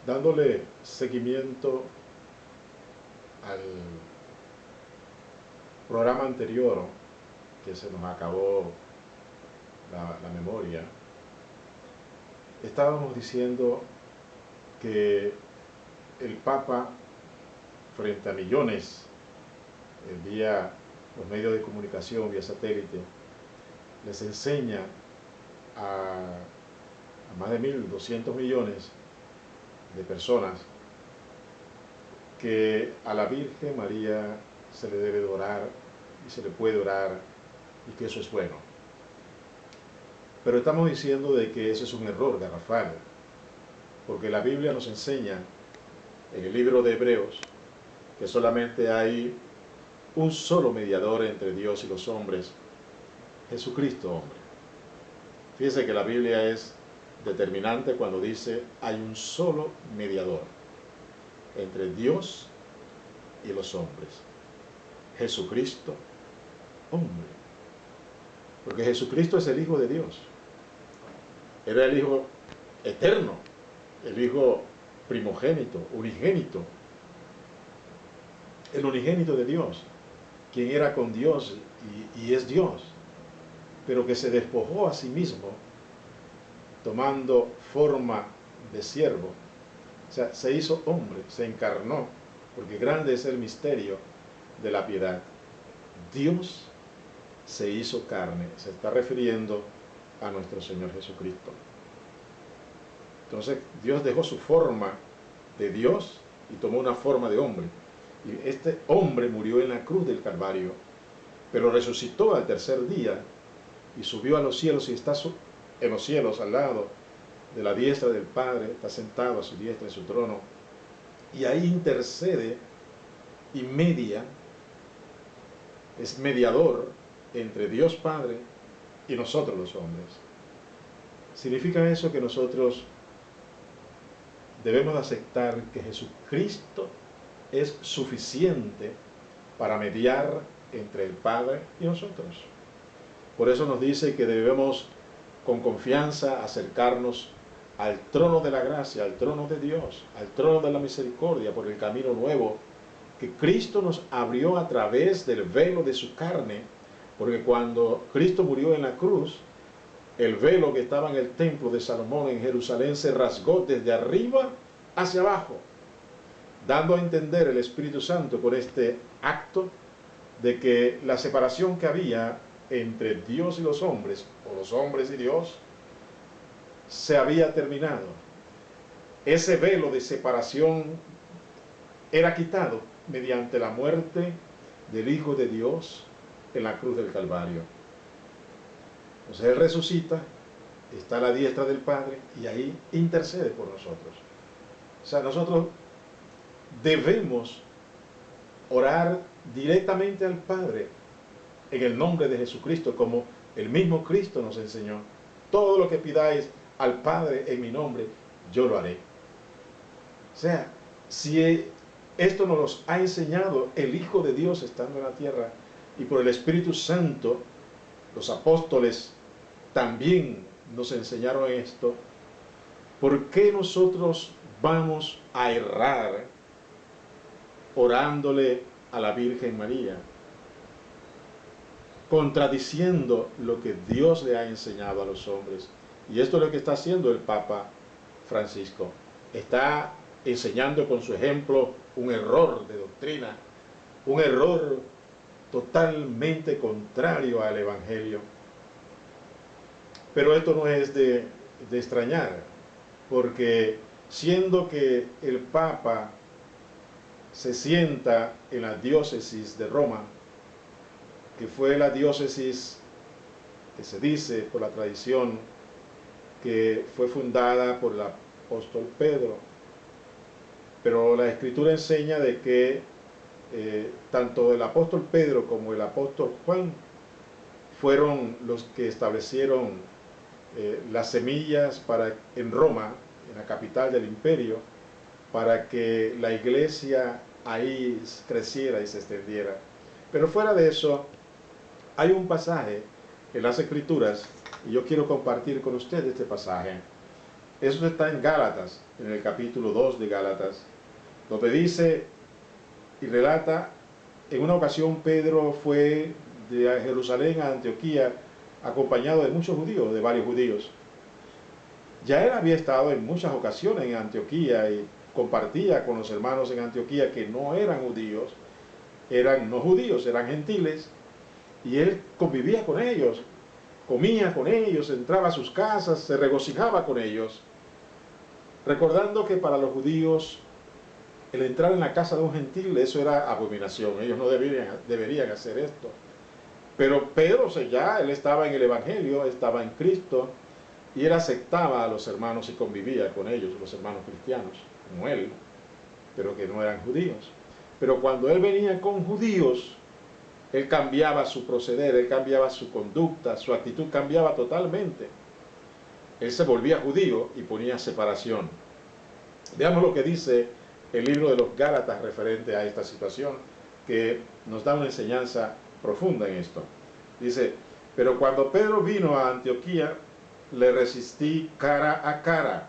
Dándole seguimiento al programa anterior, que se nos acabó la memoria, estábamos diciendo que el Papa, frente a millones, vía los medios de comunicación, vía satélite, les enseña a más de 1.200 millones de personas que a la Virgen María se le debe de orar y se le puede orar y que eso es bueno. Pero estamos diciendo de que ese es un error garrafal, porque la Biblia nos enseña en el libro de Hebreos que solamente hay un solo mediador entre Dios y los hombres, Jesucristo hombre. Fíjense que la Biblia es determinante cuando dice hay un solo mediador entre Dios y los hombres, Jesucristo hombre. Porque Jesucristo es el Hijo de Dios. Era el Hijo eterno, el Hijo primogénito, unigénito, el unigénito de Dios, quien era con Dios y es Dios, pero que se despojó a sí mismo, tomando forma de siervo. O sea, se hizo hombre, se encarnó, porque grande es el misterio de la piedad. Dios se hizo carne, se está refiriendo a nuestro Señor Jesucristo. Entonces, Dios dejó su forma de Dios y tomó una forma de hombre. Y este hombre murió en la cruz del Calvario, pero resucitó al tercer día y subió a los cielos y está en los cielos al lado de la diestra del Padre, está sentado a su diestra en su trono, y ahí intercede y media, es mediador entre Dios Padre y nosotros los hombres. Significa eso que nosotros debemos aceptar que Jesucristo es suficiente para mediar entre el Padre y nosotros. Por eso nos dice que debemos con confianza acercarnos al trono de la gracia, al trono de Dios, al trono de la misericordia, por el camino nuevo que Cristo nos abrió a través del velo de su carne, porque cuando Cristo murió en la cruz, el velo que estaba en el templo de Salomón en Jerusalén se rasgó desde arriba hacia abajo, dando a entender el Espíritu Santo por este acto de que la separación que había entre Dios y los hombres, o los hombres y Dios, se había terminado. Ese velo de separación era quitado mediante la muerte del Hijo de Dios en la cruz del Calvario. Entonces Él resucita, está a la diestra del Padre y ahí intercede por nosotros. O sea, nosotros debemos orar directamente al Padre en el nombre de Jesucristo, como el mismo Cristo nos enseñó. Todo lo que pidáis al Padre en mi nombre, yo lo haré. O sea, si esto nos lo ha enseñado el Hijo de Dios estando en la tierra y por el Espíritu Santo, los apóstoles también nos enseñaron esto, ¿por qué nosotros vamos a errar orándole a la Virgen María, contradiciendo lo que Dios le ha enseñado a los hombres? Y esto es lo que está haciendo el Papa Francisco. Está enseñando con su ejemplo un error de doctrina, un error totalmente contrario al Evangelio. Pero esto no es de extrañar, porque siendo que el Papa se sienta en la diócesis de Roma, que fue la diócesis que se dice por la tradición que fue fundada por el apóstol Pedro, pero la Escritura enseña de que tanto el apóstol Pedro como el apóstol Juan fueron los que establecieron las semillas en Roma, en la capital del imperio, para que la iglesia ahí creciera y se extendiera. Pero fuera de eso, hay un pasaje en las Escrituras, y yo quiero compartir con ustedes este pasaje, Eso está en Gálatas, en el capítulo 2 de Gálatas, donde dice y relata, en una ocasión Pedro fue de Jerusalén a Antioquía acompañado de muchos judíos, de varios judíos. Ya él había estado en muchas ocasiones en Antioquía y compartía con los hermanos en Antioquía que no eran judíos, eran no judíos, eran gentiles, y él convivía con ellos, comía con ellos, entraba a sus casas, se regocijaba con ellos, recordando que para los judíos el entrar en la casa de un gentil, eso era abominación, ellos no deberían hacer esto. Pero Pedro, ya él estaba en el Evangelio, estaba en Cristo, y él aceptaba a los hermanos y convivía con ellos, los hermanos cristianos, como él, pero que no eran judíos. Pero cuando él venía con judíos, él cambiaba su proceder, él cambiaba su conducta, su actitud cambiaba totalmente. Él se volvía judío y ponía separación. Veamos lo que dice el libro de los Gálatas referente a esta situación, que nos da una enseñanza profunda en esto. Dice, pero cuando Pedro vino a Antioquía, le resistí cara a cara,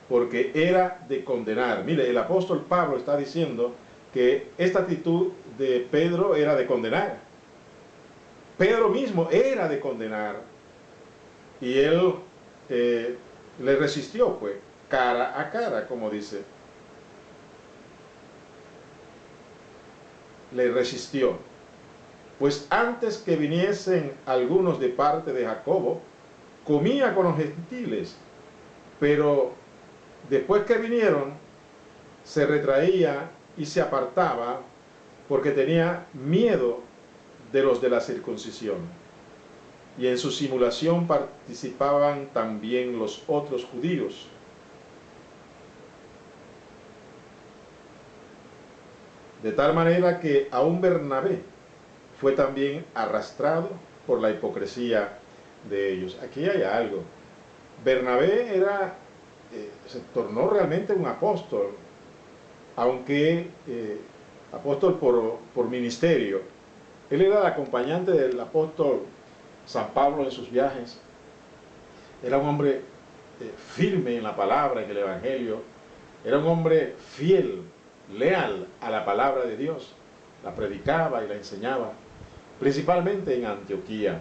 porque era de condenar. Mire, el apóstol Pablo está diciendo que esta actitud de Pedro era de condenar. Pedro mismo era de condenar, y él le resistió, pues, cara a cara, como dice. Le resistió. Pues antes que viniesen algunos de parte de Jacobo, comía con los gentiles, pero después que vinieron, se retraía y se apartaba porque tenía miedo de los de la circuncisión. Y en su simulación participaban también los otros judíos. De tal manera que aún Bernabé fue también arrastrado por la hipocresía de ellos. Aquí hay algo. Bernabé se tornó realmente un apóstol, aunque apóstol por ministerio. Él era el acompañante del apóstol San Pablo en sus viajes. Era un hombre firme en la palabra, en el Evangelio. Era un hombre fiel, leal a la palabra de Dios. La predicaba y la enseñaba, principalmente en Antioquía.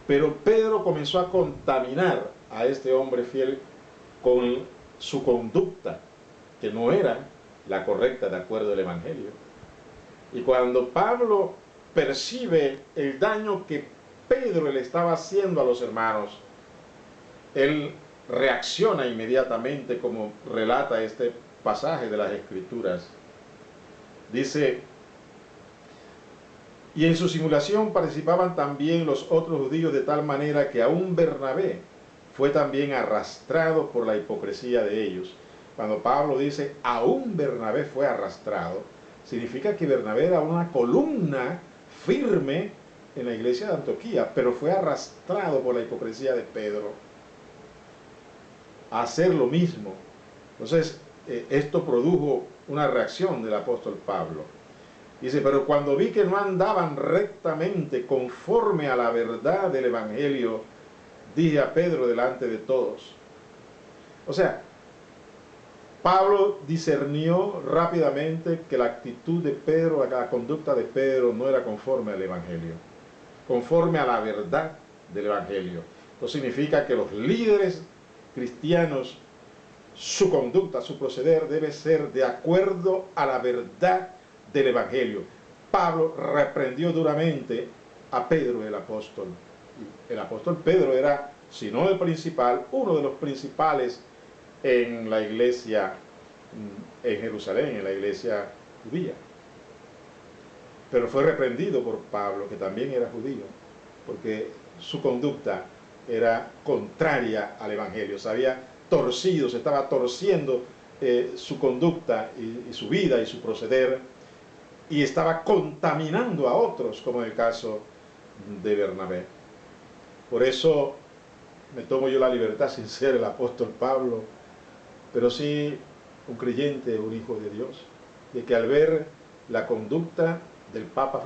Pero Pedro comenzó a contaminar a este hombre fiel con su conducta, que no era la correcta de acuerdo al Evangelio. Y cuando Pablo percibe el daño que Pedro le estaba haciendo a los hermanos, él reacciona inmediatamente, como relata este pasaje de las Escrituras. Dice, y en su simulación participaban también los otros judíos, de tal manera que aún Bernabé fue también arrastrado por la hipocresía de ellos. Cuando Pablo dice, aún Bernabé fue arrastrado, significa que Bernabé era una columna firme en la iglesia de Antioquía, pero fue arrastrado por la hipocresía de Pedro a hacer lo mismo. Entonces, esto produjo una reacción del apóstol Pablo. Dice, pero cuando vi que no andaban rectamente conforme a la verdad del Evangelio, dije a Pedro delante de todos. O sea, Pablo discernió rápidamente que la actitud de Pedro, la conducta de Pedro no era conforme al Evangelio, conforme a la verdad del Evangelio. Esto significa que los líderes cristianos, su conducta, su proceder debe ser de acuerdo a la verdad del Evangelio. Pablo reprendió duramente a Pedro, el apóstol. El apóstol Pedro era, si no el principal, uno de los principales en la iglesia en Jerusalén, en la iglesia judía. Pero fue reprendido por Pablo, que también era judío, porque su conducta era contraria al Evangelio. Se había torcido, se estaba torciendo su conducta y su vida y su proceder, y estaba contaminando a otros, como en el caso de Bernabé. Por eso me tomo yo la libertad, sin ser el apóstol Pablo, pero sí un creyente, un hijo de Dios, de que al ver la conducta del Papa